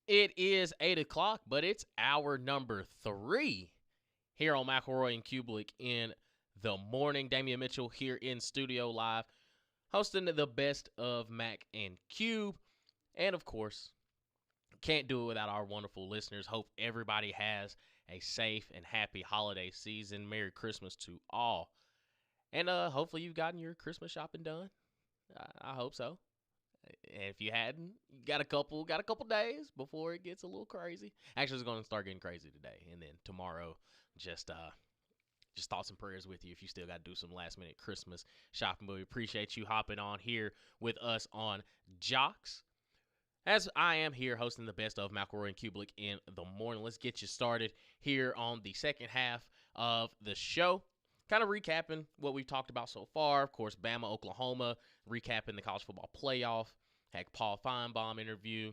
It is 8 o'clock, but it's hour number 3 here on McElroy and Cubelic in the morning. Damian Mitchell here in studio live, hosting the best of Mac and Cube. And of course, can't do it without our wonderful listeners. Hope everybody has a safe and happy holiday season. Merry Christmas to all. And hopefully you've gotten your Christmas shopping done. I hope so. And if you hadn't, you got a couple days before it gets a little crazy. Actually, it's going to start getting crazy today, and then tomorrow, just thoughts and prayers with you if you still got to do some last minute Christmas shopping. But we appreciate you hopping on here with us on Jocks, as I am here hosting the best of McElroy and Cubelic in the morning. Let's get you started here on the second half of the show. Kind of recapping what we've talked about so far. Of course, Bama, Oklahoma, recapping the college football playoff. Had Paul Feinbaum interview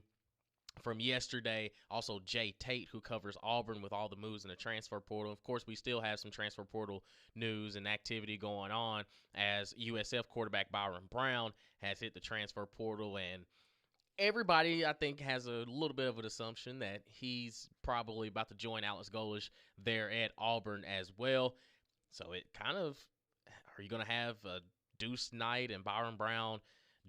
from yesterday. Also, Jay Tate, who covers Auburn with all the moves in the transfer portal. Of course, we still have some transfer portal news and activity going on as USF quarterback Byron Brown has hit the transfer portal. And everybody, I think, has a little bit of an assumption that he's probably about to join Alex Golesh there at Auburn as well. So it kind of, are you going to have a Deuce Knight and Byron Brown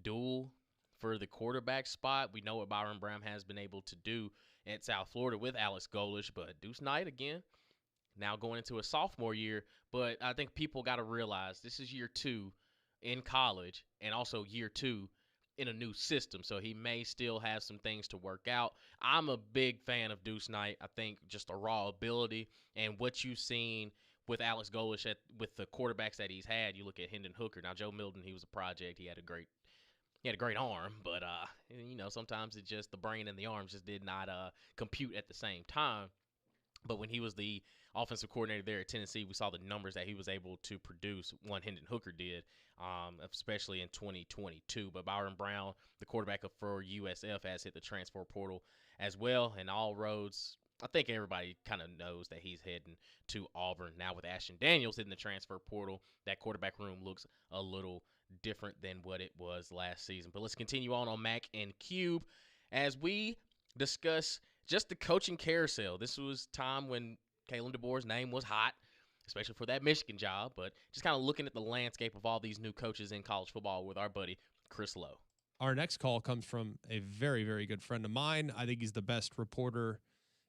duel for the quarterback spot? We know what Byron Brown has been able to do at South Florida with Alex Golesh, but Deuce Knight, again, now going into a sophomore year. But I think people got to realize this is year 2 in college and also year 2 in a new system. So he may still have some things to work out. I'm a big fan of Deuce Knight. I think just a raw ability and what you've seen with Alex Golesh with the quarterbacks that he's had. You look at Hendon Hooker. Now, Joe Milton, he was a project. He had a great arm, but sometimes it just, the brain and the arms just did not compute at the same time. But when he was the offensive coordinator there at Tennessee, we saw the numbers that he was able to produce. One Hendon Hooker did, especially in 2022. But Byron Brown, the quarterback for USF, has hit the transfer portal as well, and all roads, I think everybody kind of knows that he's heading to Auburn. Now with Ashton Daniels in the transfer portal, that quarterback room looks a little different than what it was last season. But let's continue on Mac and Cube as we discuss just the coaching carousel. This was time when Kalen DeBoer's name was hot, especially for that Michigan job, but just kind of looking at the landscape of all these new coaches in college football with our buddy Chris Lowe. Our next call comes from a very, very good friend of mine. I think he's the best reporter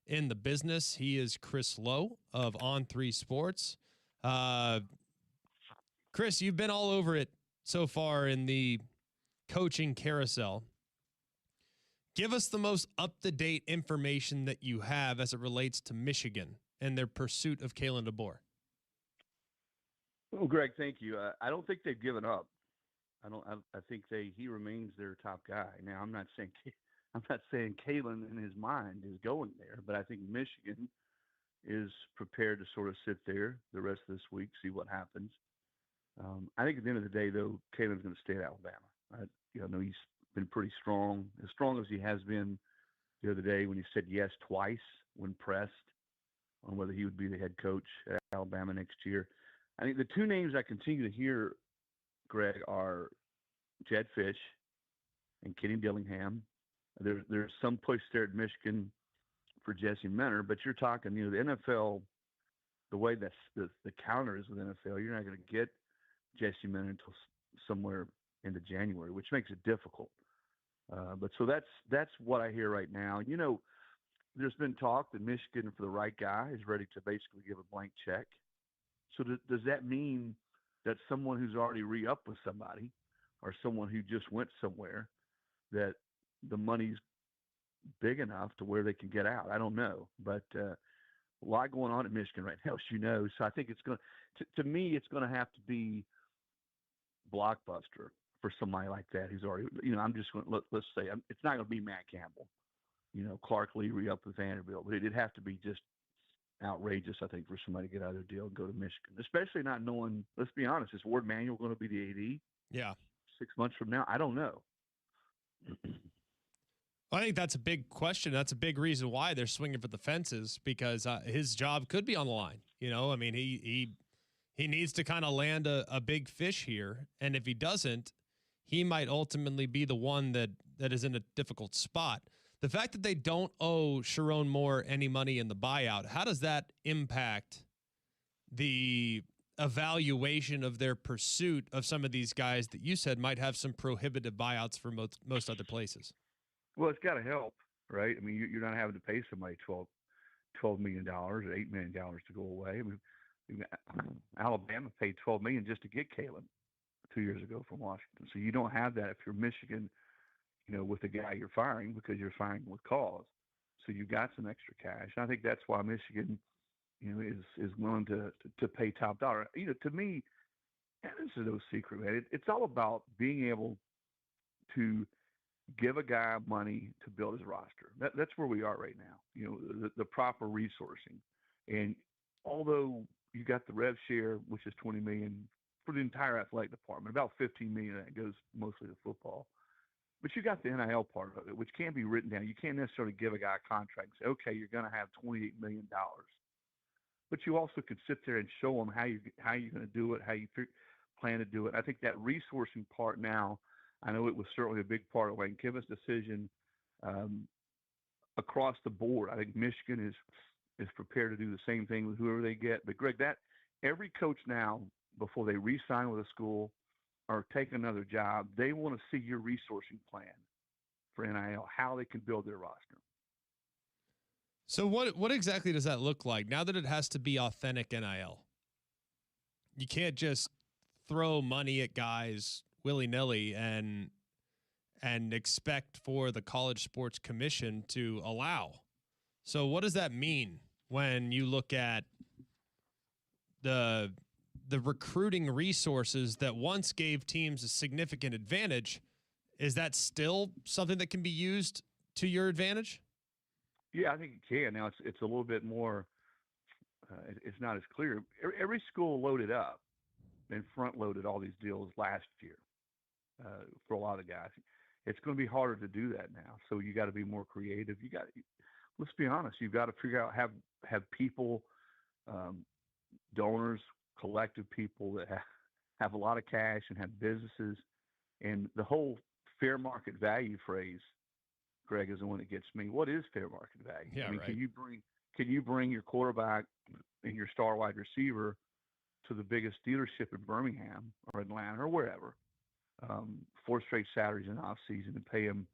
in the business. He is Chris Lowe of On3 Sports. Chris, you've been all over it so far in the coaching carousel. Give us the most up-to-date information that you have as it relates to Michigan and their pursuit of Kalen DeBoer. Well, Greg, thank you. I don't think they've given up. I think he remains their top guy. Now, I'm not saying Kalen in his mind is going there, but I think Michigan is prepared to sort of sit there the rest of this week, see what happens. I think at the end of the day, though, Kalen's going to stay at Alabama. I know he's been pretty strong, as strong as he has been the other day when he said yes twice when pressed on whether he would be the head coach at Alabama next year. I think the two names I continue to hear, Greg, are Jed Fish and Kenny Dillingham. There's some push there at Michigan for Jesse Minter, but you're talking, the NFL, the way that the calendar is with NFL, you're not going to get Jesse Minter until somewhere into January, which makes it difficult. But so that's what I hear right now. There's been talk that Michigan, for the right guy, is ready to basically give a blank check. So does that mean that someone who's already re-upped with somebody or someone who just went somewhere, that the money's big enough to where they can get out? I don't know, but a lot going on at Michigan right now, as you know. So I think it's going to me, it's going to have to be blockbuster for somebody like that who's already, I'm just going to, let's say, it's not going to be Matt Campbell, Clark Lee re-up with Vanderbilt, but it'd have to be just outrageous, I think, for somebody to get out of their deal and go to Michigan, especially not knowing, let's be honest, is Ward Manuel going to be the AD? Yeah. 6 months from now? I don't know. I think that's a big question. That's a big reason why they're swinging for the fences, because his job could be on the line. He needs to kind of land a big fish here, and if he doesn't, he might ultimately be the one that is in a difficult spot. The fact that they don't owe Sharon Moore any money in the buyout, how does that impact the evaluation of their pursuit of some of these guys that you said might have some prohibitive buyouts for most other places? Well, it's got to help, right? I mean, you're not having to pay somebody $12 million or $8 million to go away. I mean, Alabama paid $12 million just to get Kalen 2 years ago from Washington. So you don't have that if you're Michigan, with the guy you're firing, because you're firing with cause. So you've got some extra cash. And I think that's why Michigan, is willing to pay top dollar. To me, and this is no secret, man. It's all about being able to give a guy money to build his roster. That's where we are right now. The proper resourcing. And although you got the rev share, which is $20 million for the entire athletic department, about $15 million of that goes mostly to football. But you got the NIL part of it, which can be written down. You can't necessarily give a guy a contract and say, okay, you're going to have $28 million. But you also could sit there and show them how you're going to do it, how you plan to do it. I think that resourcing part now, I know it was certainly a big part of Lane Kiffin's decision across the board. I think Michigan is prepared to do the same thing with whoever they get. But Greg, that every coach now, before they re-sign with a school or take another job, they want to see your resourcing plan for NIL, how they can build their roster. So what exactly does that look like now that it has to be authentic NIL? You can't just throw money at guys willy-nilly and expect for the College Sports Commission to allow. So what does that mean when you look at the recruiting resources that once gave teams a significant advantage? Is that still something that can be used to your advantage? Yeah, I think it can. Now it's a little bit more. It's not as clear. Every school loaded up and front loaded all these deals last year for a lot of guys. It's going to be harder to do that now. So you got to be more creative. Let's be honest. You've got to figure out have people, donors, collective people that have a lot of cash and have businesses, and the whole fair market value phrase, Greg, is the one that gets me. What is fair market value? Yeah, I mean, right. can you bring your quarterback and your star wide receiver to the biggest dealership in Birmingham or Atlanta or wherever, 4 straight Saturdays in off season, and pay them,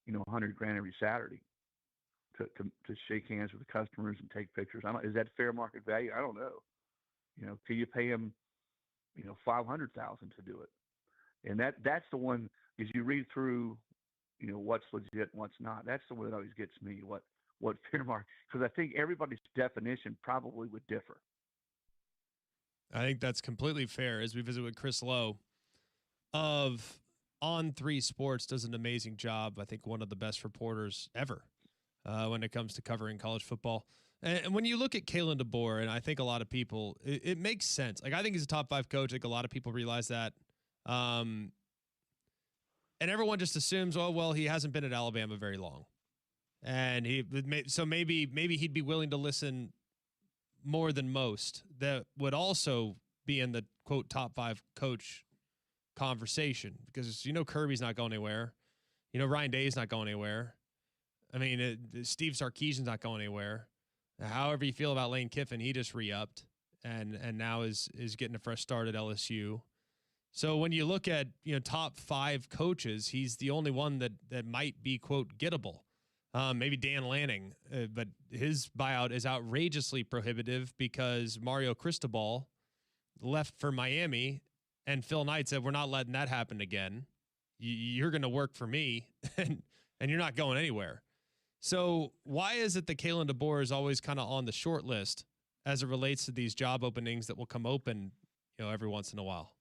$100,000 every Saturday to shake hands with the customers and take pictures? Is that fair market value? I don't know. Can you pay them, $500,000 to do it? And that's the one, as you read through, what's legit and what's not. That's the one that always gets me. What fair market? Because I think everybody's definition probably would differ. I think that's completely fair. As we visit with Chris Lowe of On3 Sports, does an amazing job. I think one of the best reporters ever when it comes to covering college football. And when you look at Kalen DeBoer, and I think a lot of people, it makes sense. Like, I think he's a top 5 coach. I think a lot of people realize that. And everyone just assumes, oh, well, he hasn't been at Alabama very long. And maybe he'd be willing to listen more than most that would also be in the, quote, top 5 coach conversation. Because, Kirby's not going anywhere. Ryan Day's not going anywhere. I mean, Steve Sarkisian's not going anywhere. However you feel about Lane Kiffin, he just re-upped and now is getting a fresh start at LSU. So when you look at, top 5 coaches, he's the only one that might be, quote, gettable. Maybe Dan Lanning, but his buyout is outrageously prohibitive because Mario Cristobal left for Miami and Phil Knight said, we're not letting that happen again. You're going to work for me and you're not going anywhere. So why is it that Kalen DeBoer is always kind of on the short list as it relates to these job openings that will come open, every once in a while?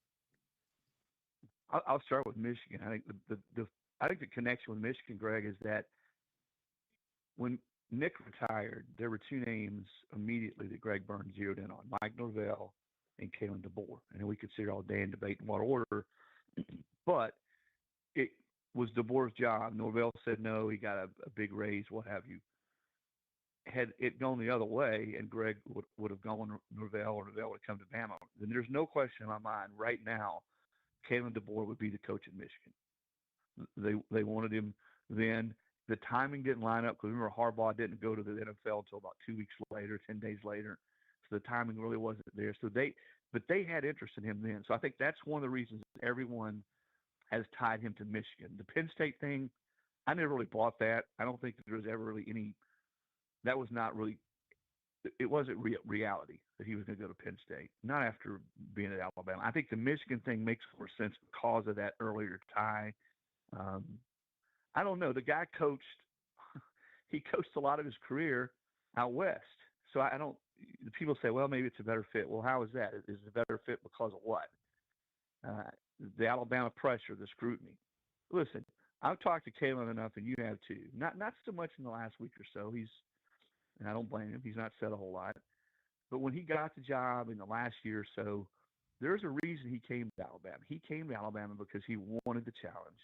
I'll start with Michigan. I think the connection with Michigan, Greg, is that when Nick retired, there were 2 names immediately that Greg Burns zeroed in on: Mike Norvell and Kalen DeBoer. And we could sit here all day and debate in what order, but it was DeBoer's job. Norvell said no. He got a big raise, what have you. Had it gone the other way, and Greg would have gone Norvell, or Norvell would have come to Bama, then there's no question in my mind right now, Kalen DeBoer would be the coach at Michigan. They wanted him then. the timing didn't line up because remember Harbaugh didn't go to the NFL until about 2 weeks later, 10 days later. So the timing really wasn't there. But they had interest in him then. So I think that's one of the reasons everyone has tied him to Michigan. The Penn State thing, I never really bought that. I don't think there was ever really any. That was not really. It wasn't reality that he was going to go to Penn State. Not after being at Alabama. I think the Michigan thing makes more sense because of that earlier tie. Um, I don't know. The guy coached. He coached a lot of his career out west. So I don't. The people say, well, maybe it's a better fit. Well, how is that? Is it a better fit because of what? Uh, the Alabama pressure, the scrutiny. Listen, I've talked to Kalen enough, and you have too. Not so much in the last week or so. And I don't blame him. He's not said a whole lot. But when he got the job in the last year or so, there's a reason he came to Alabama. He came to Alabama because he wanted the challenge.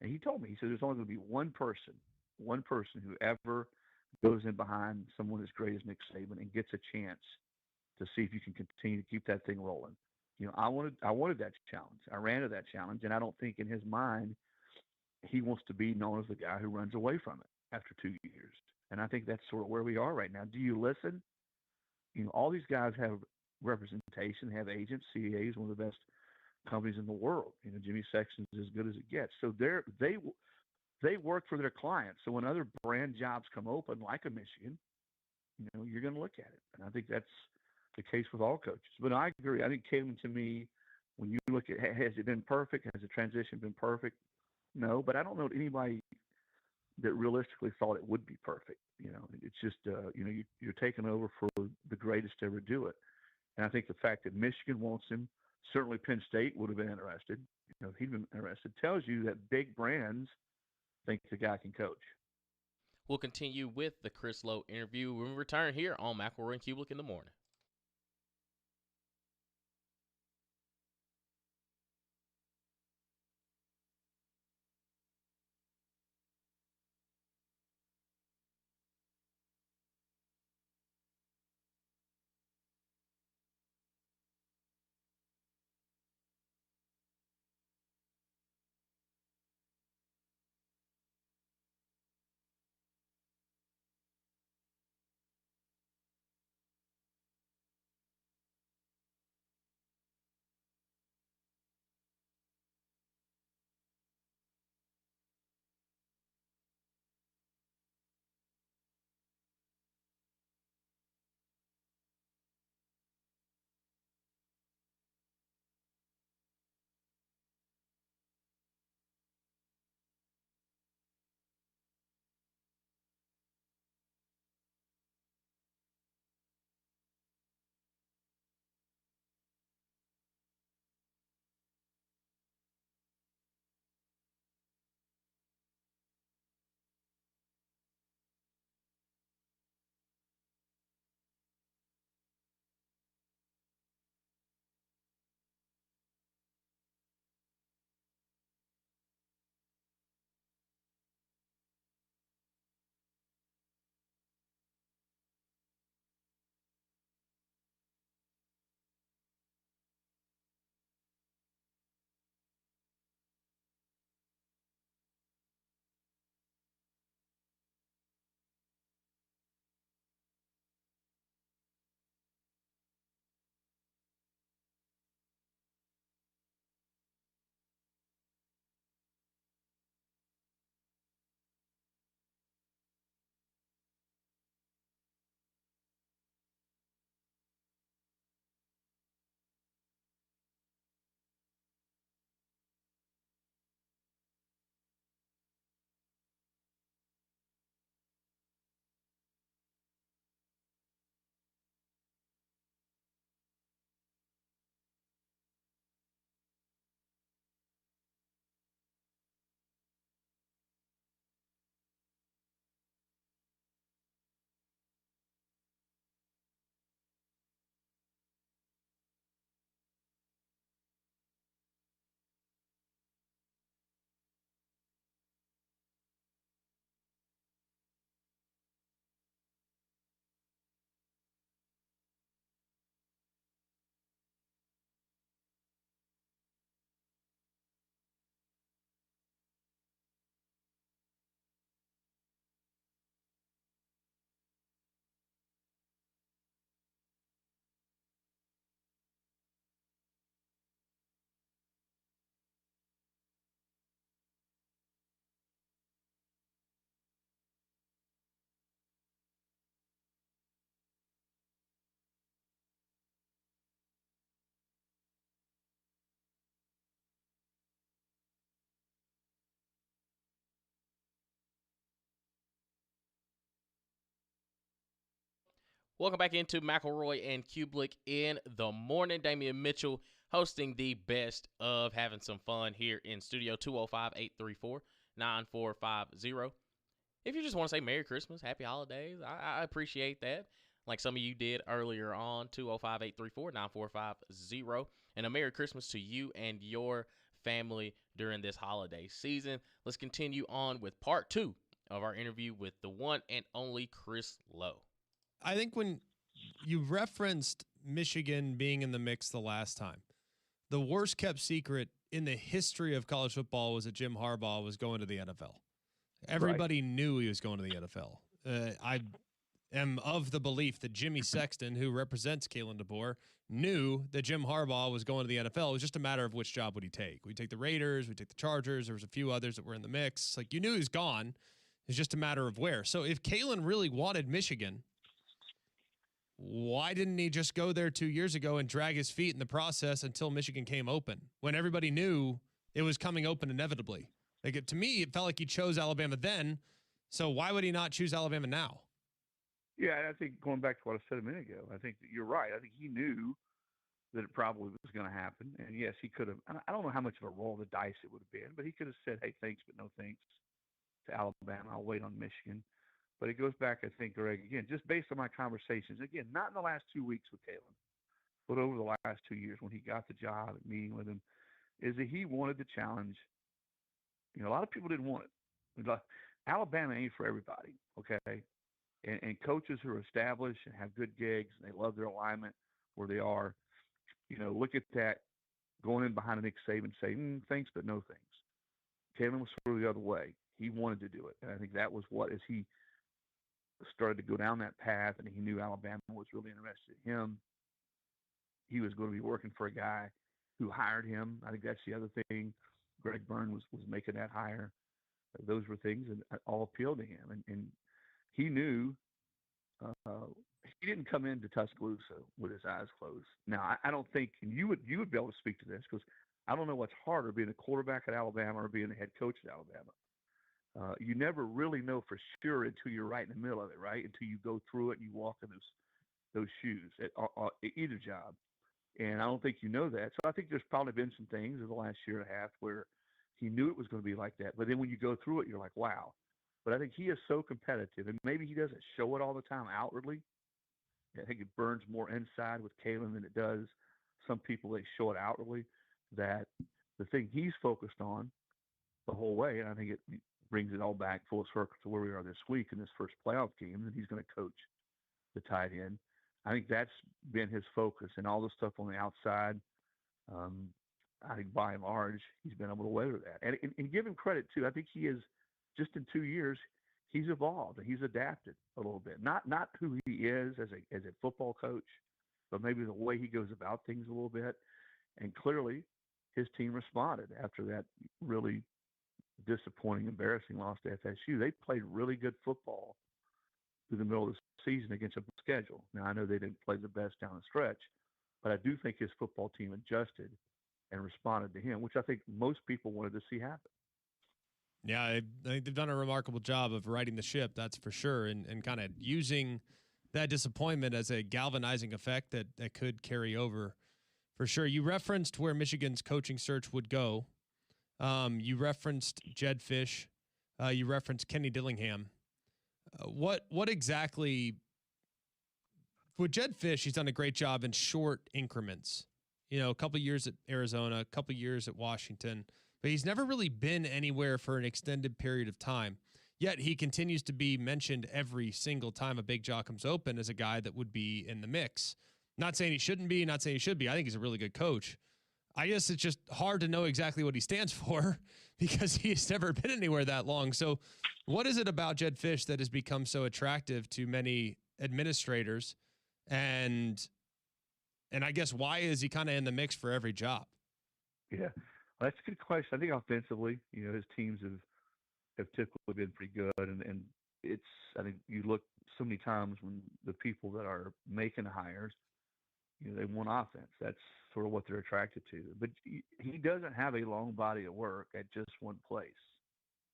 And he told me, he said, there's only going to be one person who ever goes in behind someone as great as Nick Saban and gets a chance to see if you can continue to keep that thing rolling. I wanted that challenge. I ran to that challenge, and I don't think in his mind he wants to be known as the guy who runs away from it after 2 years. And I think that's sort of where we are right now. Do you listen? All these guys have representation, have agents. CAA is one of the best companies in the world. Jimmy Sexton's as good as it gets. So they work for their clients. So when other brand jobs come open, like a Michigan, you're going to look at it. And I think that's the case with all coaches. But I agree. I think Kalen, to me, when you look at, has it been perfect? Has the transition been perfect? No, but I don't know anybody that realistically thought it would be perfect. It's just, you're taking over for the greatest to ever do it. And I think the fact that Michigan wants him, certainly Penn State would have been interested. If he'd been interested, tells you that big brands think the guy can coach. We'll continue with the Chris Lowe interview when we return here on McElroy and Cubelic in the morning. Welcome back into McElroy and Cubelic in the morning. Damian Mitchell hosting the best of having some fun here in studio. 205-834-9450. If you just want to say Merry Christmas, Happy Holidays, I appreciate that. Like some of you did earlier on, 205-834-9450. And a Merry Christmas to you and your family during this holiday season. Let's continue on with part 2 of our interview with the one and only Chris Lowe. I think when you referenced Michigan being in the mix the last time, the worst kept secret in the history of college football was that Jim Harbaugh was going to the NFL. Everybody knew he was going to the NFL. I am of the belief that Jimmy Sexton, who represents Kalen DeBoer, knew that Jim Harbaugh was going to the NFL. It was just a matter of which job would he take. We'd take the Raiders, we'd take the Chargers. There was a few others that were in the mix. Like, you knew he was gone. It's just a matter of where. So if Kalen really wanted Michigan, why didn't he just go there 2 years ago and drag his feet in the process until Michigan came open when everybody knew it was coming open inevitably? Like, to me, it felt like he chose Alabama then. So why would he not choose Alabama now? Yeah, and I think going back to what I said a minute ago, I think that you're right. I think he knew that it probably was going to happen. And yes, he could have. I don't know how much of a roll of the dice it would have been, but he could have said, "Hey, thanks, but no thanks to Alabama. I'll wait on Michigan." But it goes back, I think, Greg, again, just based on my conversations, again, not in the last 2 weeks with Kalen, but over the last 2 years when he got the job and meeting with him, is that he wanted the challenge. You know, a lot of people didn't want it. Like, Alabama ain't for everybody, okay? And coaches who are established and have good gigs and they love their alignment where they are, you know, look at that going in behind a Nick Saban and say, thanks, but no thanks. Kalen was sort of the other way. He wanted to do it. And I think that was what, as he started to go down that path and he knew Alabama was really interested in him, he was going to be working for a guy who hired him. I think that's the other thing. Greg Byrne was making that hire. Those were things that all appealed to him. And he knew he didn't come into Tuscaloosa with his eyes closed. Now, I don't think, and you would be able to speak to this because I don't know what's harder, being a quarterback at Alabama or being the head coach at Alabama. You never really know for sure until you're right in the middle of it, right? Until you go through it and you walk in those shoes at either job. And I don't think you know that. So I think there's probably been some things in the last year and a half where he knew it was going to be like that. But then when you go through it, you're like, wow. But I think he is so competitive, and maybe he doesn't show it all the time outwardly. I think it burns more inside with Kalen than it does some people. They show it outwardly. That the thing he's focused on the whole way, and I think it brings it all back full circle to where we are this week in this first playoff game, that he's going to coach the tight end. I think that's been his focus, and all the stuff on the outside. I think by and large, he's been able to weather that. And give him credit, too. I think he is, just in 2 years, he's evolved and he's adapted a little bit. Not who he is as a football coach, but maybe the way he goes about things a little bit. And clearly, his team responded after that really disappointing, embarrassing loss to FSU. They played really good football through the middle of the season against a schedule. Now, I know they didn't play the best down the stretch, but I do think his football team adjusted and responded to him, which I think most people wanted to see happen. Yeah, I think they've done a remarkable job of righting the ship, that's for sure, and kind of using that disappointment as a galvanizing effect that could carry over for sure. You referenced where Michigan's coaching search would go. You referenced Jed Fish. You referenced Kenny Dillingham. What exactly with Jed Fish? He's done a great job in short increments. You know, a couple years at Arizona, a couple years at Washington, but he's never really been anywhere for an extended period of time. Yet he continues to be mentioned every single time a big job comes open as a guy that would be in the mix. Not saying he shouldn't be, not saying he should be. I think he's a really good coach. I guess it's just hard to know exactly what he stands for because he's never been anywhere that long. So what is it about Jed Fish that has become so attractive to many administrators? And I guess why is he kind of in the mix for every job? Yeah, well, that's a good question. I think offensively, you know, his teams have typically been pretty good. And it's, I think you look so many times when the people that are making the hires, you know, they want offense. That's sort of what they're attracted to. But he doesn't have a long body of work at just one place.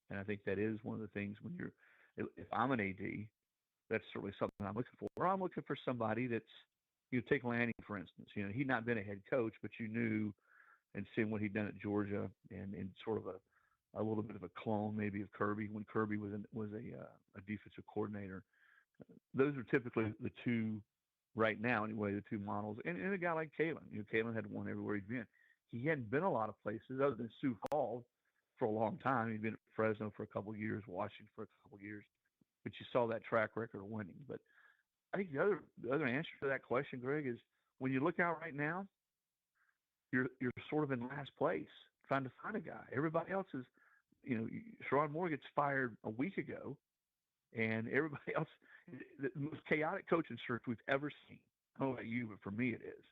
And I think that is one of the things when if I'm an AD, that's certainly something I'm looking for. Or I'm looking for somebody that's, take Lanning, for instance. He'd not been a head coach, but you knew and seeing what he'd done at Georgia and sort of a little bit of a clone maybe of Kirby when Kirby was a defensive coordinator. Those are typically the two right now anyway, the two models. And a guy like Kalen. Kalen had won everywhere he'd been. He hadn't been a lot of places other than Sioux Falls for a long time. He'd been at Fresno for a couple of years, Washington for a couple of years. But you saw that track record of winning. But I think the other answer to that question, Greg, is when you look out right now, you're sort of in last place trying to find a guy. Everybody else is, Sherrod Moore gets fired a week ago, and everybody else, the most chaotic coaching search we've ever seen. I don't know about you, but for me it is.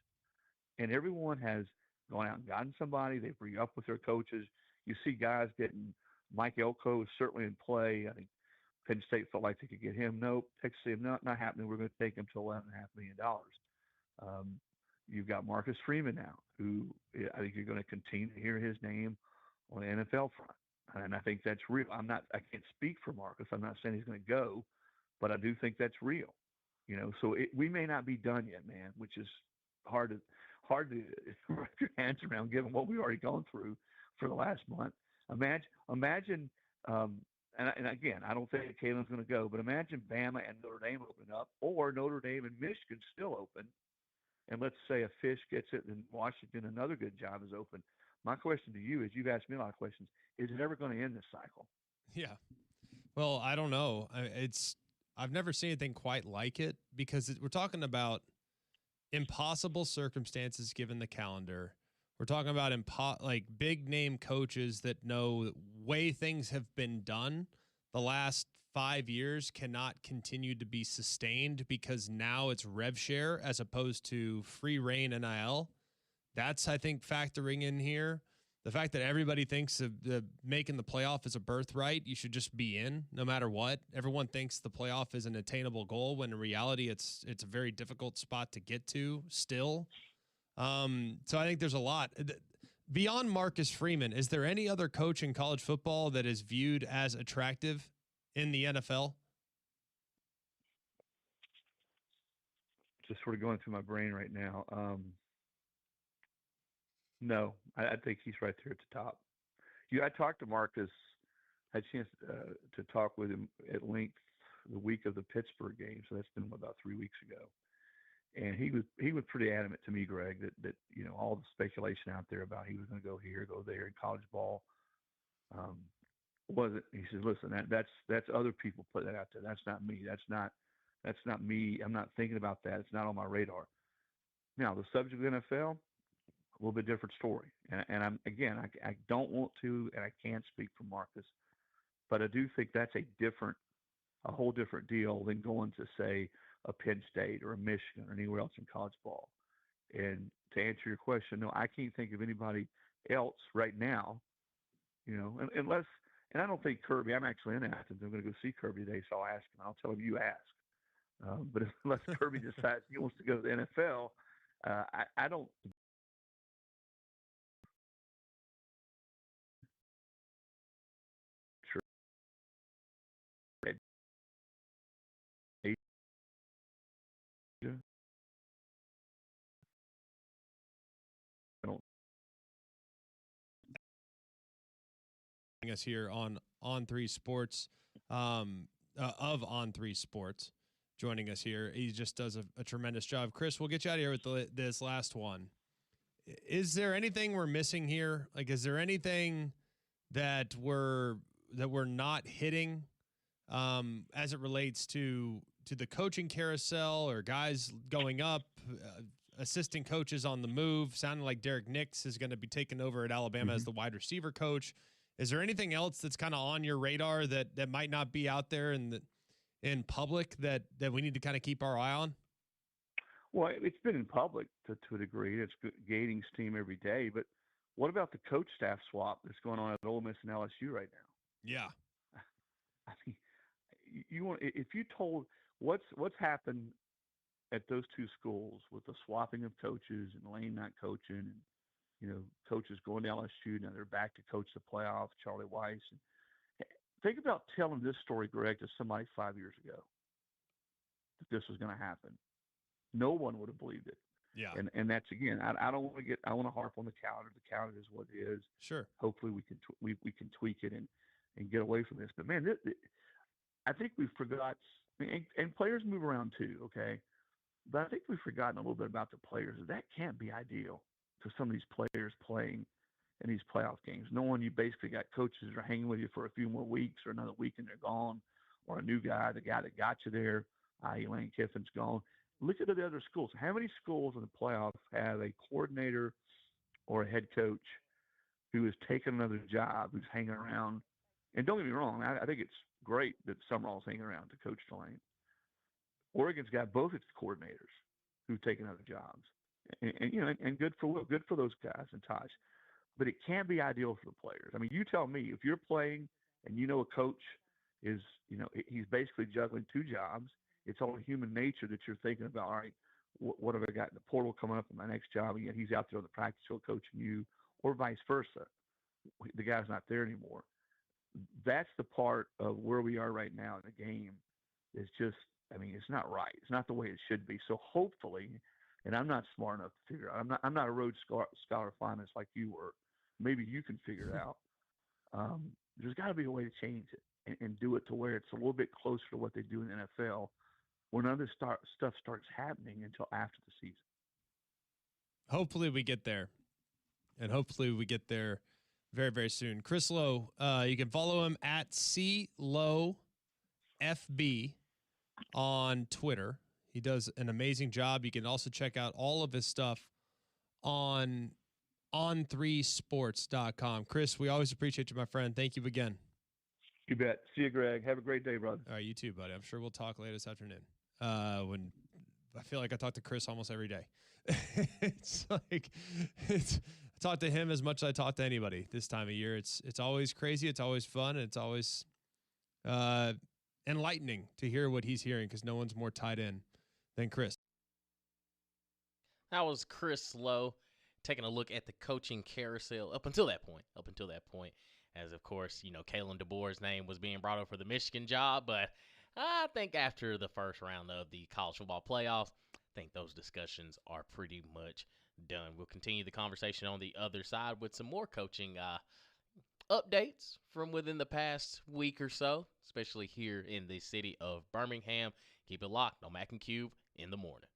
And everyone has gone out and gotten somebody. They've re-upped with their coaches. You see guys getting, Mike Elko is certainly in play. I think Penn State felt like they could get him. Nope. Texas said, not happening. We're going to take him to $11.5 million. You've got Marcus Freeman now, who I think you're going to continue to hear his name on the NFL front. And I think that's real. I can't speak for Marcus. I'm not saying he's going to go, but I do think that's real. So we may not be done yet, man, which is hard to wrap your hands around given what we've already gone through for the last month. Imagine, and again, I don't think Kalen's going to go, but imagine Bama and Notre Dame open up, or Notre Dame and Michigan still open. And let's say a Fish gets it, and Washington, another good job, is open. My question to you is, you've asked me a lot of questions, is it ever going to end this cycle? Yeah. Well, I don't know. I've never seen anything quite like it because we're talking about impossible circumstances given the calendar. We're talking about big name coaches that know the way things have been done the last 5 years cannot continue to be sustained because now it's rev share as opposed to free reign NIL. That's, I think, factoring in here. The fact that everybody thinks of making the playoff is a birthright. You should just be in no matter what. Everyone thinks the playoff is an attainable goal when in reality it's a very difficult spot to get to still. So I think there's a lot. Beyond Marcus Freeman, is there any other coach in college football that is viewed as attractive in the NFL? Just sort of going through my brain right now. No, I think he's right there at the top. I talked to Marcus, had a chance to talk with him at length the week of the Pittsburgh game. So that's been about 3 weeks ago. And he was pretty adamant to me, Greg, that all the speculation out there about he was going to go here, go there in college ball, wasn't. He says, listen, that's other people put that out there. That's not me. That's not me. I'm not thinking about that. It's not on my radar. Now the subject of the NFL, a little bit different story. And I don't want to, and I can't speak for Marcus, but I do think that's a whole different deal than going to say a Penn State or a Michigan or anywhere else in college ball. And to answer your question, no, I can't think of anybody else right now, unless, and I don't think Kirby, I'm actually in Athens. I'm going to go see Kirby today, so I'll ask him. I'll tell him you ask. But unless Kirby decides he wants to go to the NFL, I don't. Sure. I don't. Us here on 3 Sports, of On 3 Sports, joining us here. He just does a tremendous job. Chris, we'll get you out of here with this last one. Is there anything we're missing here? Like, is there anything that we're not hitting as it relates to the coaching carousel or guys going up, assistant coaches on the move? Sounding like Derek Nix is going to be taking over at Alabama as the wide receiver coach. Is there anything else that's kind of on your radar that might not be out there in public that we need to kind of keep our eye on? Well, it's been in public to a degree. It's gating steam every day. But what about the coach staff swap that's going on at Ole Miss and LSU right now? Yeah. I mean, if you told what's happened at those two schools with the swapping of coaches and Lane not coaching and coaches going to LSU, now they're back to coach the playoff, Charlie Weiss. And think about telling this story, Greg, to somebody 5 years ago. this was going to happen. No one would have believed it. Yeah. And that's, again, I don't want to I want to harp on the calendar. The calendar is what it is. Sure. Hopefully we can we can tweak it and get away from this. But man, I think we forgot, and players move around too, okay? But I think we've forgotten a little bit about the players. That can't be ideal to some of these players playing in these playoff games, knowing you basically got coaches that are hanging with you for a few more weeks or another week and they're gone, or a new guy, the guy that got you there, i.e. Lane Kiffin's gone. Look at the other schools. How many schools in the playoffs have a coordinator or a head coach who has taken another job, who's hanging around? And don't get me wrong, I think it's great that Summerall's hanging around to coach Tulane. Oregon's got both its coordinators who've taken other jobs, and good for those guys and Tosh. But it can't be ideal for the players. I mean, you tell me, if you're playing and a coach is, he's basically juggling two jobs, it's only human nature that you're thinking about, all right, what have I got in the portal coming up in my next job? And yet he's out there on the practice field coaching you, or vice versa. The guy's not there anymore. That's the part of where we are right now in the game. It's just, it's not right. It's not the way it should be. So hopefully, and I'm not smart enough to figure out. I'm not a Rhodes Scholar finalist like you were. Maybe you can figure it out. There's got to be a way to change it and do it to where it's a little bit closer to what they do in the NFL, when other stuff starts happening until after the season. Hopefully we get there, and hopefully we get there very, very soon. Chris Lowe, you can follow him at CLowFB on Twitter. He does an amazing job. You can also check out all of his stuff on on3sports.com. Chris, we always appreciate you, my friend. Thank you again. You bet. See you, Greg. Have a great day, brother. All right, you too, buddy. I'm sure we'll talk later this afternoon. When I feel like I talk to Chris almost every day. I talk to him as much as I talk to anybody this time of year. It's always crazy. It's always fun. And it's always enlightening to hear what he's hearing, because no one's more tied in than Chris. That was Chris Lowe taking a look at the coaching carousel up until that point. As, of course, Kalen DeBoer's name was being brought up for the Michigan job. But I think after the first round of the college football playoffs, I think those discussions are pretty much done. We'll continue the conversation on the other side with some more coaching updates from within the past week or so, especially here in the city of Birmingham. Keep it locked on Mac and Cube in the morning.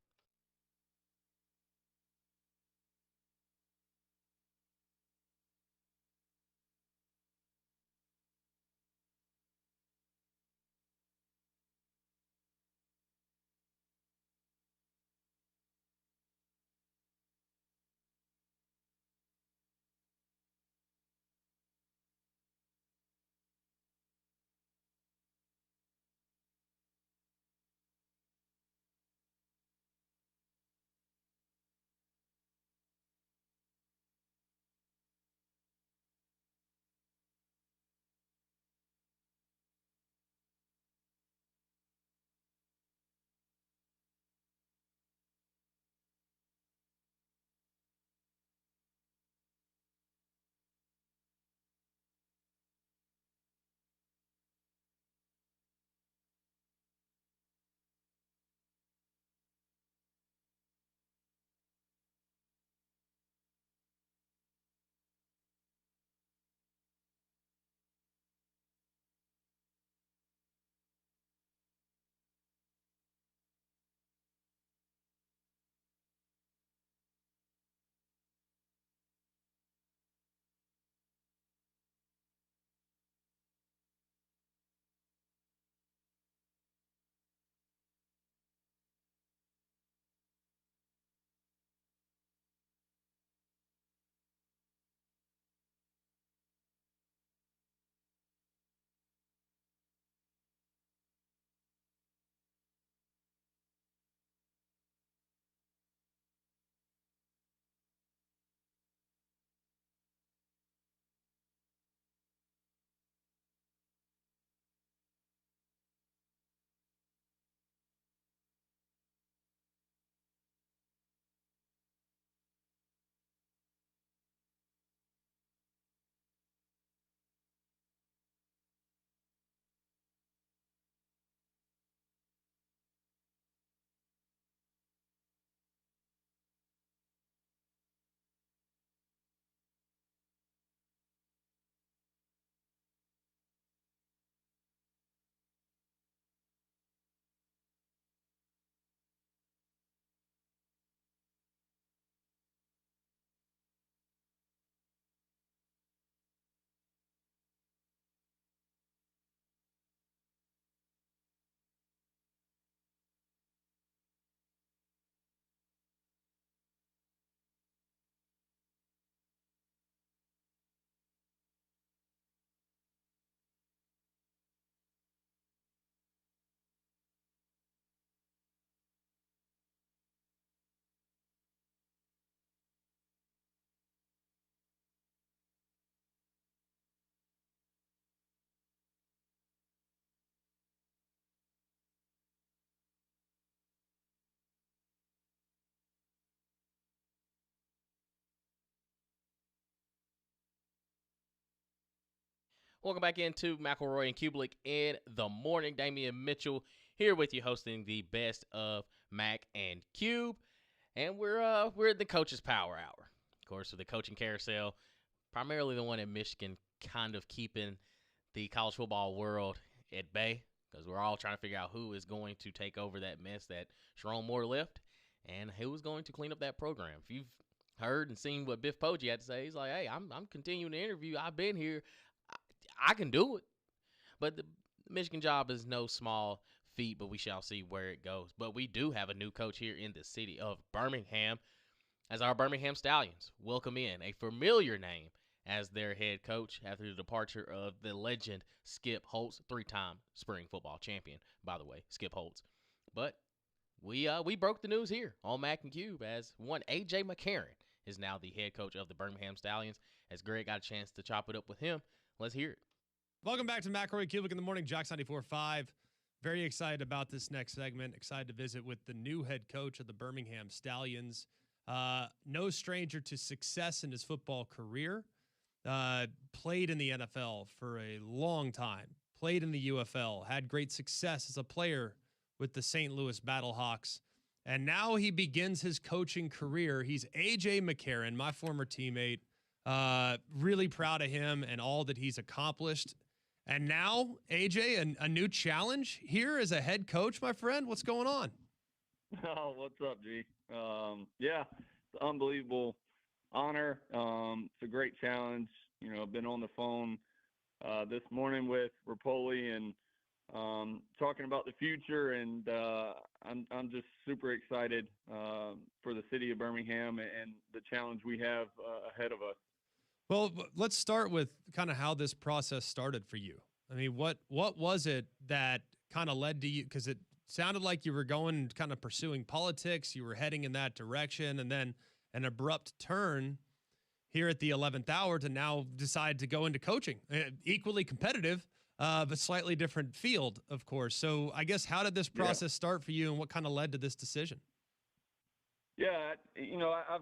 Welcome back into McElroy and Cubelic in the morning. Damian Mitchell here with you, hosting the best of Mac and Cube, and we're in the Coach's Power Hour. Of course, with the coaching carousel, primarily the one in Michigan, kind of keeping the college football world at bay, because we're all trying to figure out who is going to take over that mess that Sharon Moore left, and who is going to clean up that program. If you've heard and seen what Biff Poggi had to say, he's like, "Hey, I'm continuing the interview. I've been here. I can do it." But the Michigan job is no small feat, but we shall see where it goes. But we do have a new coach here in the city of Birmingham, as our Birmingham Stallions welcome in a familiar name as their head coach after the departure of the legend Skip Holtz, 3-time spring football champion, by the way, Skip Holtz. But we broke the news here on Mac and Cube, as one A.J. McCarron is now the head coach of the Birmingham Stallions. As Greg got a chance to chop it up with him, let's hear it. Welcome back to McElroy Cubelic in the morning, Jocks 94.5. Very excited about this next segment. Excited to visit with the new head coach of the Birmingham Stallions. No stranger to success in his football career. Played in the NFL for a long time. Played in the UFL. Had great success as a player with the St. Louis Battlehawks. And now he begins his coaching career. He's A.J. McCarron, my former teammate. Really proud of him and all that he's accomplished. And now, AJ, a new challenge here as a head coach, my friend. What's going on? Oh, what's up, G? Yeah, it's an unbelievable honor. It's a great challenge. You know, I've been on the phone this morning with Rapoli and talking about the future, and I'm just super excited for the city of Birmingham and the challenge we have ahead of us. Well, let's start with kind of how this process started for you. I mean, what was it that kind of led to you? Because it sounded like you were going kind of pursuing politics. You were heading in that direction, and then an abrupt turn here at the 11th hour to now decide to go into coaching. Equally competitive, but slightly different field, of course. So I guess, how did this process start for you, and what kind of led to this decision? Yeah, you know, I've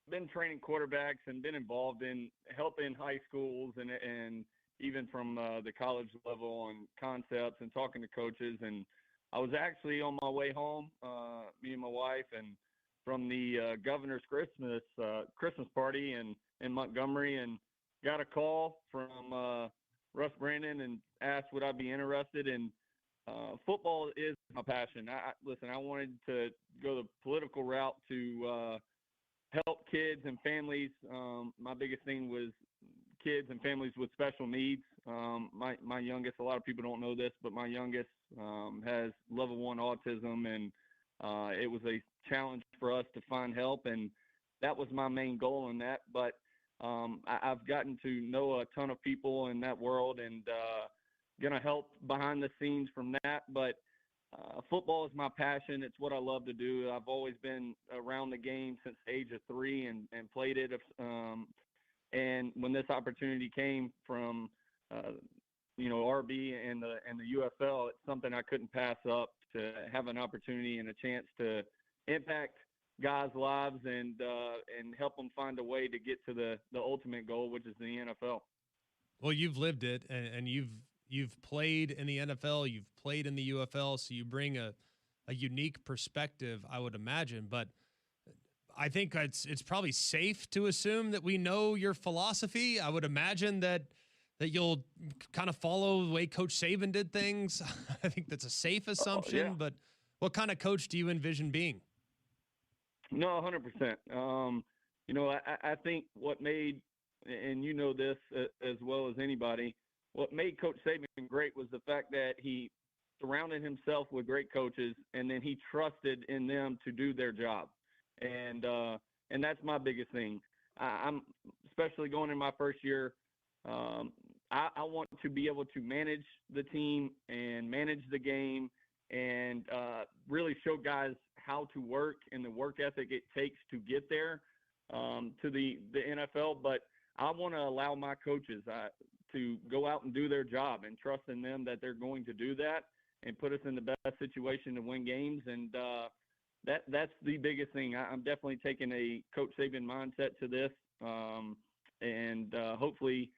been training quarterbacks and been involved in helping high schools and even from the college level on concepts and talking to coaches. And I was actually on my way home, me and my wife, and from the governor's Christmas party in Montgomery, and got a call from Russ Brandon and asked would I be interested in football. Is my passion. Listen, I wanted to go the political route to help kids and families. My biggest thing was kids and families with special needs. My youngest, a lot of people don't know this, but my youngest has level 1 autism, and it was a challenge for us to find help, and that was my main goal in that. But I've gotten to know a ton of people in that world, and gonna help behind the scenes from that. But football is my passion. It's what I love to do. I've always been around the game since the age of 3 and played it. And when this opportunity came from, RB and the UFL, it's something I couldn't pass up, to have an opportunity and a chance to impact guys' lives and help them find a way to get to the ultimate goal, which is the NFL. Well, you've lived it, and you've played in the NFL, you've played in the UFL, so you bring a unique perspective, I would imagine. But I think it's probably safe to assume that we know your philosophy. I would imagine that you'll kind of follow the way Coach Saban did things. I think that's a safe assumption. Yeah. But what kind of coach do you envision being? No, 100%. I think what made, and you know this as well as anybody, what made Coach Saban great was the fact that he surrounded himself with great coaches, and then he trusted in them to do their job. And that's my biggest thing. I'm especially going in my first year. I want to be able to manage the team and manage the game, and really show guys how to work and the work ethic it takes to get there to the NFL. But I want to allow my coaches to go out and do their job, and trust in them that they're going to do that and put us in the best situation to win games. And that's the biggest thing. I'm definitely taking a Coach Saban mindset to this, and hopefully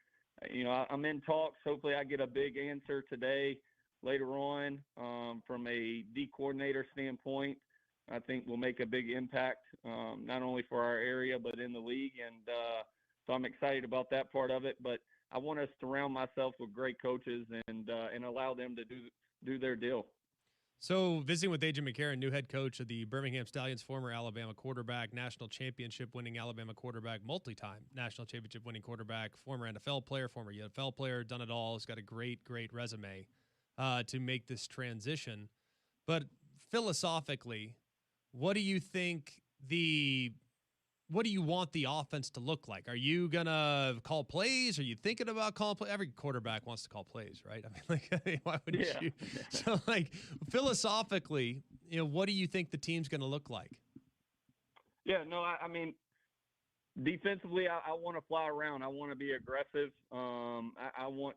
I'm in talks. Hopefully I get a big answer today, later on, from a D coordinator standpoint. I think will make a big impact, not only for our area, but in the league. And so I'm excited about that part of it. But I want to surround myself with great coaches and allow them to do their deal. So, visiting with AJ McCarron, new head coach of the Birmingham Stallions, former Alabama quarterback, national championship winning Alabama quarterback, multi-time national championship winning quarterback, former NFL player, former UFL player, done it all. He's got a great, great resume to make this transition. But philosophically, what do you want the offense to look like? Are you going to call plays? Are you thinking about calling plays? Every quarterback wants to call plays, right? I mean, why wouldn't you? So, philosophically, what do you think the team's going to look like? Yeah, no, I mean, defensively, I want to fly around. I want to be aggressive. I want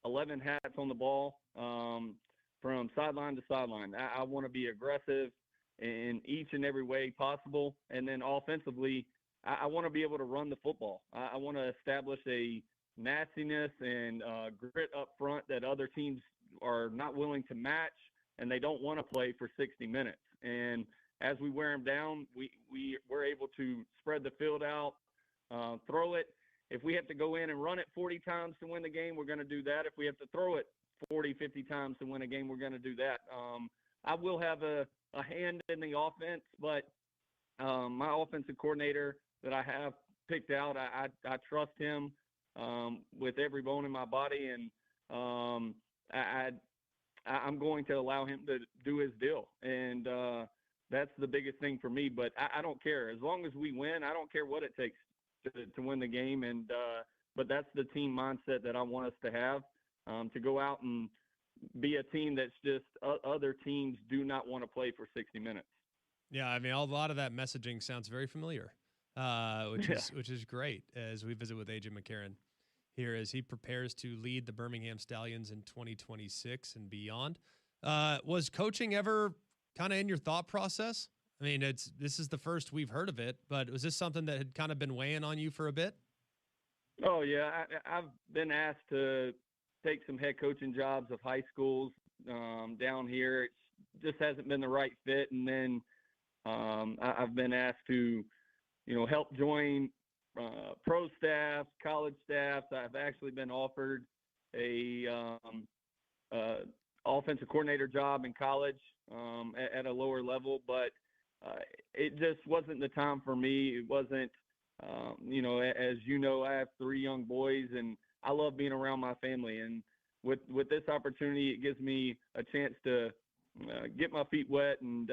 11 hats on the ball, from sideline to sideline. I want to be aggressive in each and every way possible. And then offensively, I want to be able to run the football. I want to establish a nastiness and grit up front that other teams are not willing to match, and they don't want to play for 60 minutes. And as we wear them down, we're able to spread the field out, throw it. If we have to go in and run it 40 times to win the game, we're going to do that. If we have to throw it 40, 50 times to win a game, we're going to do that. I will have a hand in the offense, but my offensive coordinator that I have picked out, I trust him with every bone in my body, and I'm going to allow him to do his deal. And that's the biggest thing for me. But I don't care. As long as we win, I don't care what it takes to win the game. And but that's the team mindset that I want us to have, to go out and be a team that's just other teams do not want to play for 60 minutes. Yeah, I mean, a lot of that messaging sounds very familiar, which is great as we visit with AJ McCarron here as he prepares to lead the Birmingham Stallions in 2026 and beyond. Was coaching ever kind of in your thought process? I mean, this is the first we've heard of it, but was this something that had kind of been weighing on you for a bit? Oh, yeah. I've been asked to take some head coaching jobs of high schools down here. It just hasn't been the right fit. And then I've been asked to, help join pro staff, college staff. I've actually been offered a offensive coordinator job in college at a lower level, but it just wasn't the time for me. It wasn't, as I have 3 young boys, and I love being around my family. And with this opportunity, it gives me a chance to get my feet wet and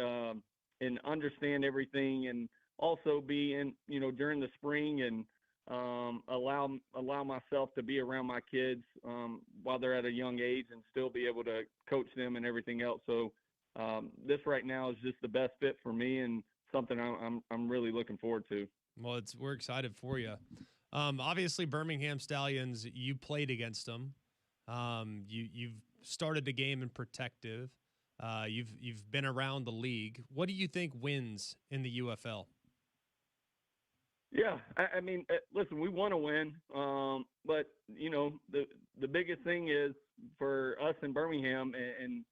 understand everything, and also be in, during the spring and allow myself to be around my kids while they're at a young age and still be able to coach them and everything else. So this right now is just the best fit for me and something I'm really looking forward to. Well, we're excited for you. Obviously, Birmingham Stallions, you played against them. You've started the game in Protective. You've been around the league. What do you think wins in the UFL? Yeah, I mean, listen, we want to win, but the biggest thing is for us in Birmingham, and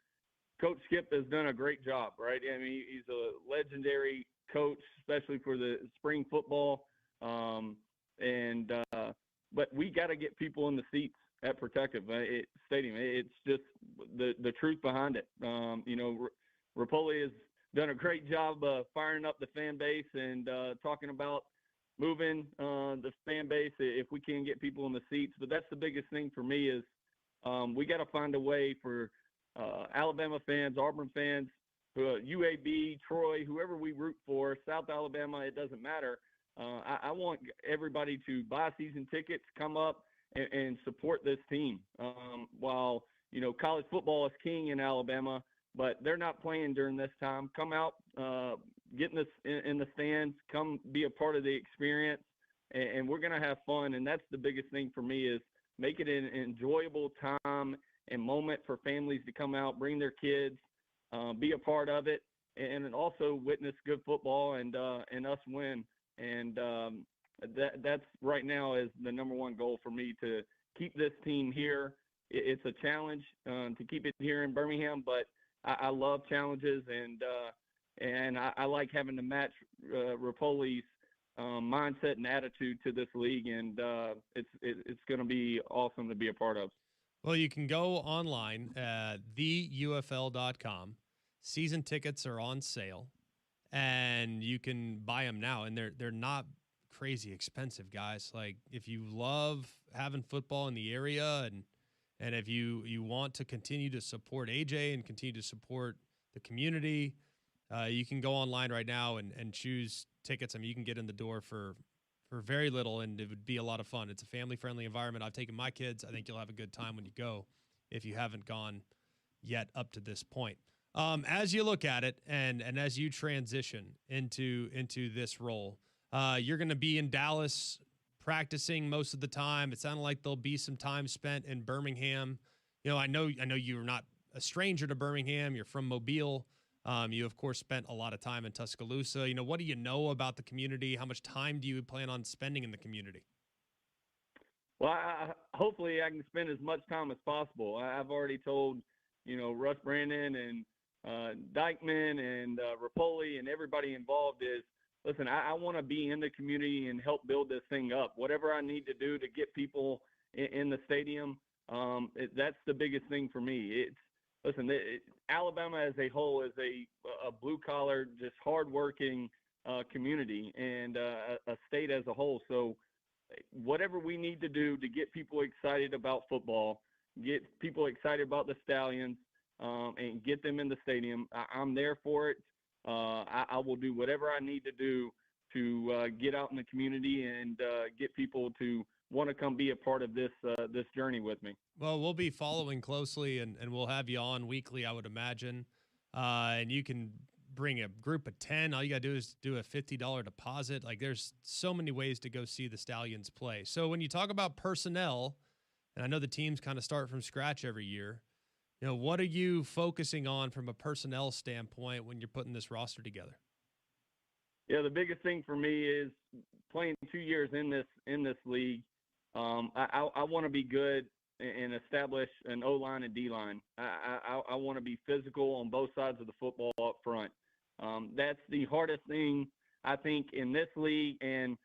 Coach Skip has done a great job, right? I mean, he's a legendary coach, especially for the spring football, but we got to get people in the seats at Protective Stadium. It's just the truth behind it. Rapoli has done a great job firing up the fan base and talking about moving the fan base if we can get people in the seats. But that's the biggest thing for me is we got to find a way for Alabama fans, Auburn fans, UAB, Troy, whoever we root for, South Alabama, it doesn't matter. I want everybody to buy season tickets, come up and support this team. While, college football is king in Alabama, but they're not playing during this time. Come out, get in the stands, come be a part of the experience, and we're going to have fun. And that's the biggest thing for me is make it an enjoyable time and moment for families to come out, bring their kids, be a part of it, and also witness good football and us win. And that's right now is the number one goal for me, to keep this team here. It's a challenge to keep it here in Birmingham, but I love challenges, and I like having to match Rapoli's mindset and attitude to this league, and it's going to be awesome to be a part of. Well, you can go online at theufl.com. Season tickets are on sale, and you can buy them now, and they're not crazy expensive, guys. Like, if you love having football in the area, and if you want to continue to support AJ and continue to support the community, you can go online right now and choose tickets. I mean, you can get in the door for very little, and it would be a lot of fun. It's a family-friendly environment. I've taken my kids. I think you'll have a good time when you go if you haven't gone yet up to this point. As you look at it and as you transition into this role, you're going to be in Dallas practicing most of the time. It sounded like there'll be some time spent in Birmingham. You know, I know you're not a stranger to Birmingham. You're from Mobile. You, of course, spent a lot of time in Tuscaloosa. You know, what do you know about the community? How much time do you plan on spending in the community? Well, hopefully I can spend as much time as possible. I've already told, Russ Brandon and Dykeman and Rapoli and everybody involved is, listen, I want to be in the community and help build this thing up. Whatever I need to do to get people in the stadium, that's the biggest thing for me. Listen, Alabama as a whole is a blue-collar, just hard-working community and a state as a whole. So whatever we need to do to get people excited about football, get people excited about the Stallions, and get them in the stadium, I'm there for it. I will do whatever I need to do to get out in the community and get people to want to come be a part of this journey with me. Well, we'll be following closely, and we'll have you on weekly, I would imagine. And you can bring a group of 10. All you got to do is do a $50 deposit. Like, there's so many ways to go see the Stallions play. So when you talk about personnel, and I know the teams kind of start from scratch every year, what are you focusing on from a personnel standpoint when you're putting this roster together? Yeah, the biggest thing for me is playing 2 years in this league. I want to be good and establish an O-line and D-line. I want to be physical on both sides of the football up front. That's the hardest thing, I think, in this league and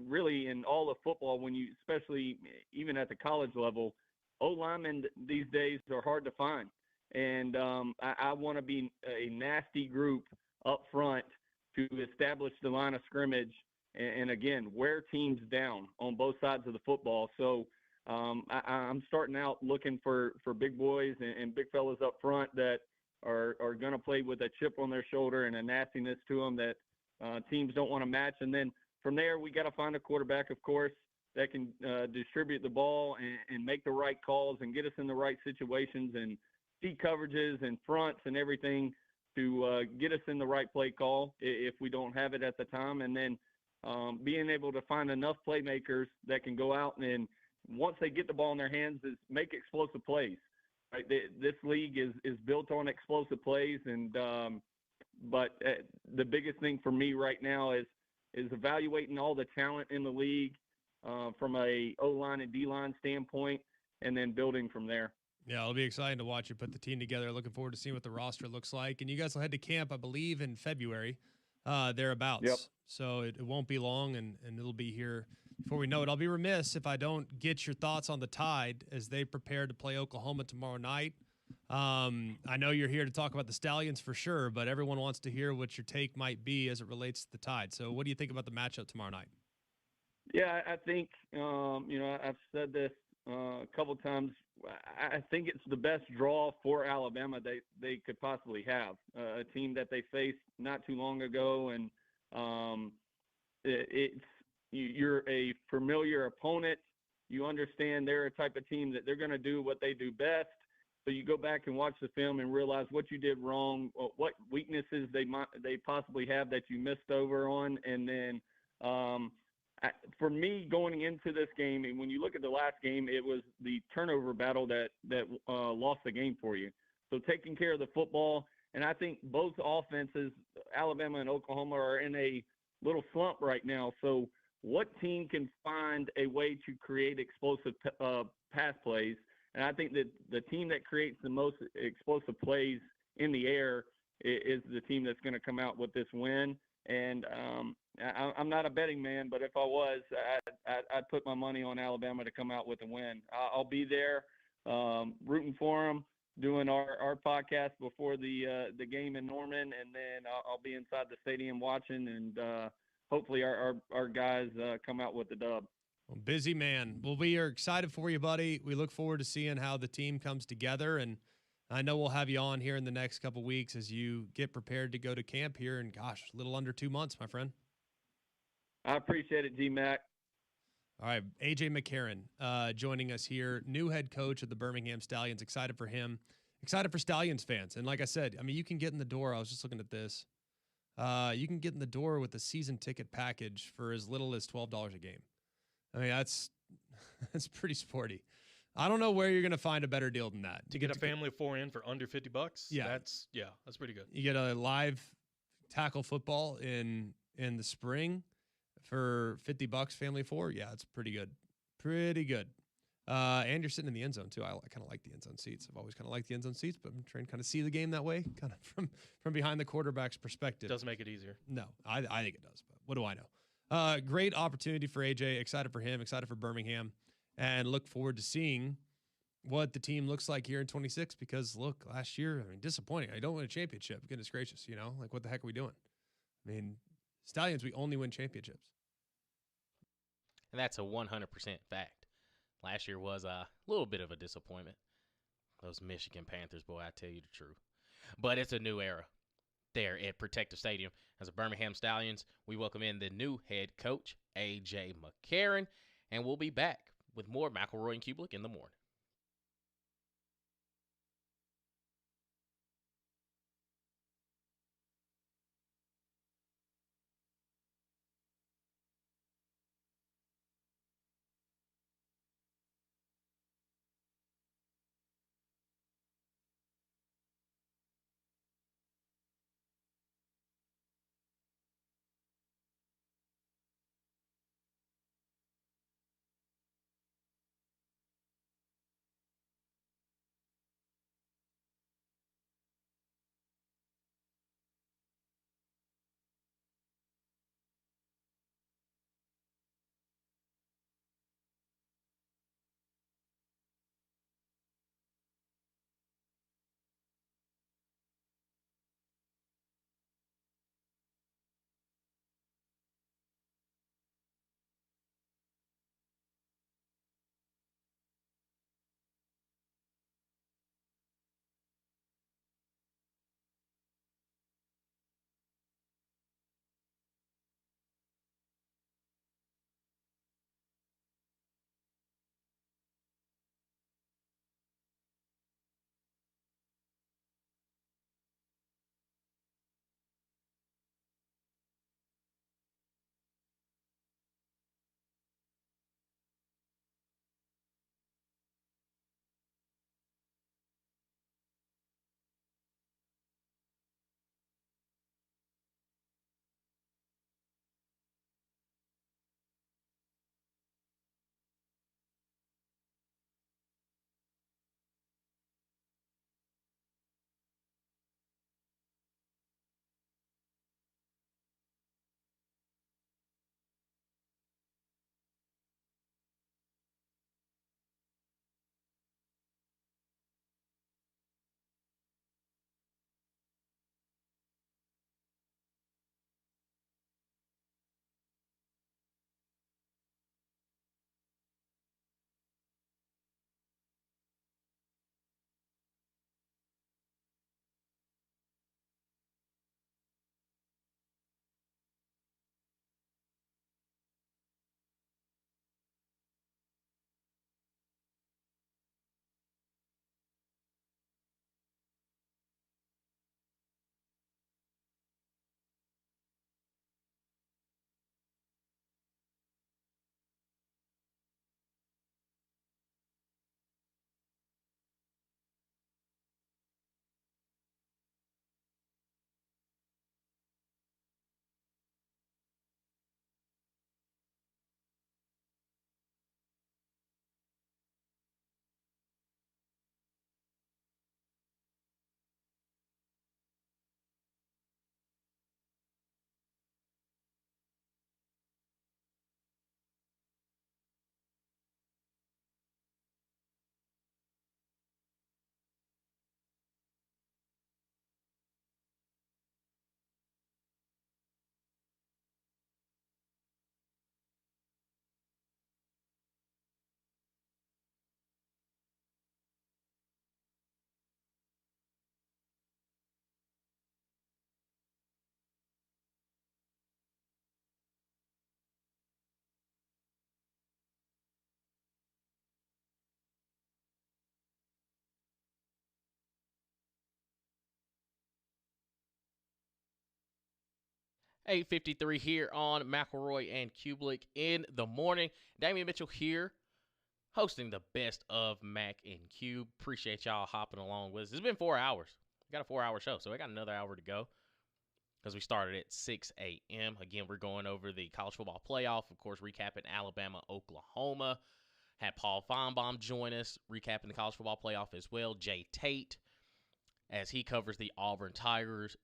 really in all of football, especially even at the college level. O-linemen these days are hard to find. And I want to be a nasty group up front to establish the line of scrimmage and again, wear teams down on both sides of the football. So I'm starting out looking for big boys and big fellas up front that are going to play with a chip on their shoulder and a nastiness to them that teams don't want to match. And then from there, we got to find a quarterback, of course, that can distribute the ball and make the right calls and get us in the right situations and see coverages and fronts and everything to get us in the right play call if we don't have it at the time. And then being able to find enough playmakers that can go out and once they get the ball in their hands is make explosive plays. Right? This league is built on explosive plays. And but the biggest thing for me right now is evaluating all the talent in the league from a O-line and D-line standpoint, and then building from there. Yeah, it'll be exciting to watch you put the team together. Looking forward to seeing what the roster looks like. And you guys will head to camp, I believe, in February, thereabouts. Yep. So it won't be long, and it'll be here before we know it. I'll be remiss if I don't get your thoughts on the Tide as they prepare to play Oklahoma tomorrow night. I know you're here to talk about the Stallions for sure, but everyone wants to hear what your take might be as it relates to the Tide. So what do you think about the matchup tomorrow night? Yeah, I think, I've said this a couple times. I think it's the best draw for Alabama they could possibly have. A team that they faced not too long ago, and you're a familiar opponent. You understand they're a type of team that they're going to do what they do best. So you go back and watch the film and realize what you did wrong, what weaknesses they possibly have that you missed over on, and then for me, going into this game, and when you look at the last game, it was the turnover battle that lost the game for you. So taking care of the football, and I think both offenses, Alabama and Oklahoma, are in a little slump right now. So what team can find a way to create explosive pass plays. And I think that the team that creates the most explosive plays in the air is the team that's going to come out with this win. And I'm not a betting man, but if I was, I'd put my money on Alabama to come out with a win. I'll be there rooting for them, doing our podcast before the game in Norman, and then I'll be inside the stadium watching, and hopefully our guys come out with the dub. Well, busy man. Well, we are excited for you, buddy. We look forward to seeing how the team comes together, and I know we'll have you on here in the next couple weeks as you get prepared to go to camp here in, gosh, a little under 2 months, my friend. I appreciate it, G-Mac. All right, A.J. McCarron joining us here, new head coach of the Birmingham Stallions. Excited for him. Excited for Stallions fans. And like I said, I mean, you can get in the door. I was just looking at this. You can get in the door with a season ticket package for as little as $12 a game. I mean, that's pretty sporty. I don't know where you're going to find a better deal than that. To get a family of 4 in for under $50, yeah, that's pretty good. You get a live tackle football in the spring for $50, family of 4. Yeah, it's pretty good. Pretty good. And you're sitting in the end zone too. I kind of like the end zone seats. I've always kind of liked the end zone seats, but I'm trying to kind of see the game that way, kind of from behind the quarterback's perspective. Does make it easier. No, I think it does, but what do I know? Great opportunity for AJ. Excited for him. Excited for Birmingham. And look forward to seeing what the team looks like here in 26 because, look, last year, I mean, disappointing. I don't win a championship. Goodness gracious, like what the heck are we doing? I mean, Stallions, we only win championships. And that's a 100% fact. Last year was a little bit of a disappointment. Those Michigan Panthers, boy, I tell you the truth. But it's a new era there at Protective Stadium. As a Birmingham Stallions, we welcome in the new head coach, A.J. McCarron, and we'll be back with more McElroy and Cubelic in the morning. 8:53 here on McElroy and Cubelic in the morning. Damian Mitchell here, hosting the best of Mac and Cube. Appreciate y'all hopping along with us. It's been 4 hours. We got a 4-hour show, so we got another hour to go because we started at 6 a.m. Again, we're going over the college football playoff. Of course, recapping Alabama, Oklahoma. Had Paul Feinbaum join us, recapping the college football playoff as well. Jay Tate, as he covers the Auburn Tigers,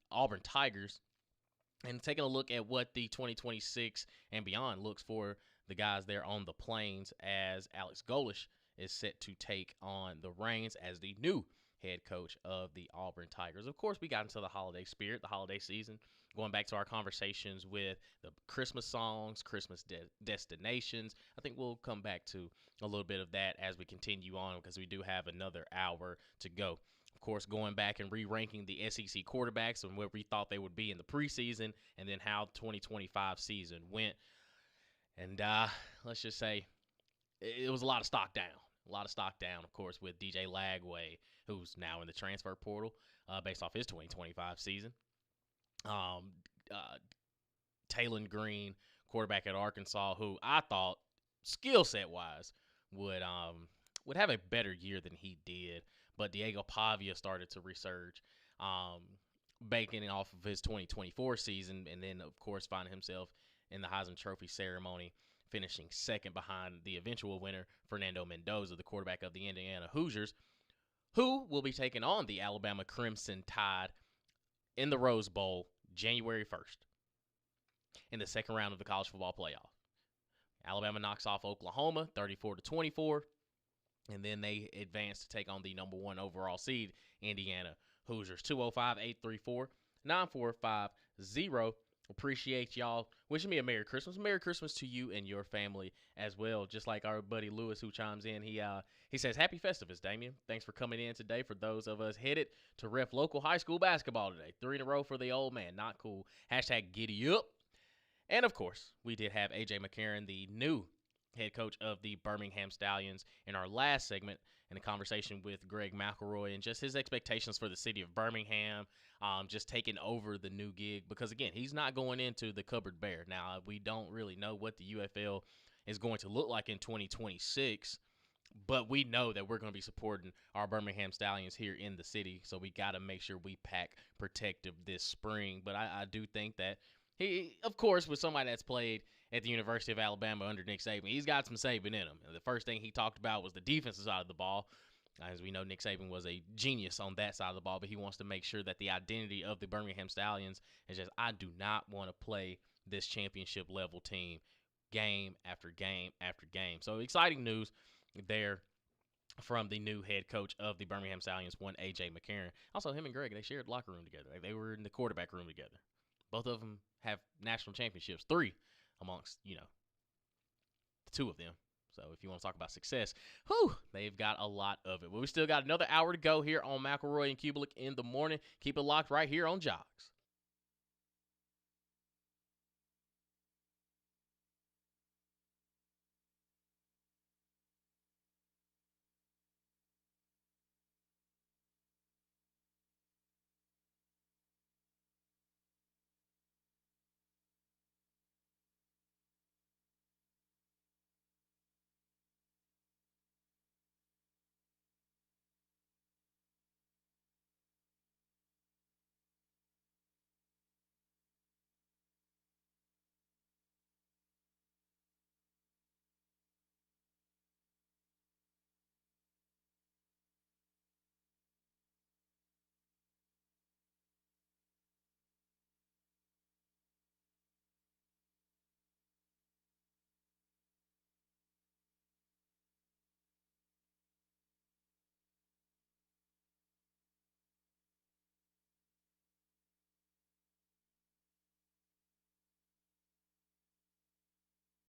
and taking a look at what the 2026 and beyond looks for the guys there on the Plains, as Alex Golish is set to take on the reins as the new head coach of the Auburn Tigers. Of course, we got into the holiday spirit, the holiday season, going back to our conversations with the Christmas songs, Christmas destinations. I think we'll come back to a little bit of that as we continue on because we do have another hour to go. Of course, going back and re-ranking the SEC quarterbacks and where we thought they would be in the preseason and then how the 2025 season went. And let's just say it was a lot of stock down. A lot of stock down, of course, with DJ Lagway, who's now in the transfer portal based off his 2025 season. Taylon Green, quarterback at Arkansas, who I thought skill set wise would have a better year than he did, but Diego Pavia started to resurge, banking off of his 2024 season, and then of course finding himself in the Heisman Trophy ceremony, finishing second behind the eventual winner, Fernando Mendoza, the quarterback of the Indiana Hoosiers, who will be taking on the Alabama Crimson Tide in the Rose Bowl January 1st in the second round of the college football playoff. Alabama knocks off Oklahoma 34-24, and then they advance to take on the number 1 overall seed, Indiana Hoosiers. 205-834-9450. Appreciate y'all wishing me a Merry Christmas. Merry Christmas to you and your family as well. Just like our buddy Lewis who chimes in. He says, Happy Festivus, Damien. Thanks for coming in today for those of us headed to ref local high school basketball today. 3 in a row for the old man. Not cool. Hashtag giddy up. And, of course, we did have A.J. McCarron, the new head coach of the Birmingham Stallions, in our last segment in a conversation with Greg McElroy and just his expectations for the city of Birmingham, just taking over the new gig because, again, he's not going into the cupboard bare. Now, we don't really know what the UFL is going to look like in 2026, but we know that we're going to be supporting our Birmingham Stallions here in the city, so we got to make sure we pack protective this spring. But I do think that he, of course, with somebody that's played at the University of Alabama under Nick Saban, he's got some Saban in him. And the first thing he talked about was the defensive side of the ball. As we know, Nick Saban was a genius on that side of the ball, but he wants to make sure that the identity of the Birmingham Stallions is just, I do not want to play this championship-level team game after game after game. So exciting news there from the new head coach of the Birmingham Stallions, one A.J. McCarron. Also, him and Greg, they shared locker room together. They were in the quarterback room together. Both of them have national championships, 3 amongst, the 2 of them. So if you want to talk about success, they've got a lot of it. But we still got another hour to go here on McElroy and Cubelic in the morning. Keep it locked right here on Jogs.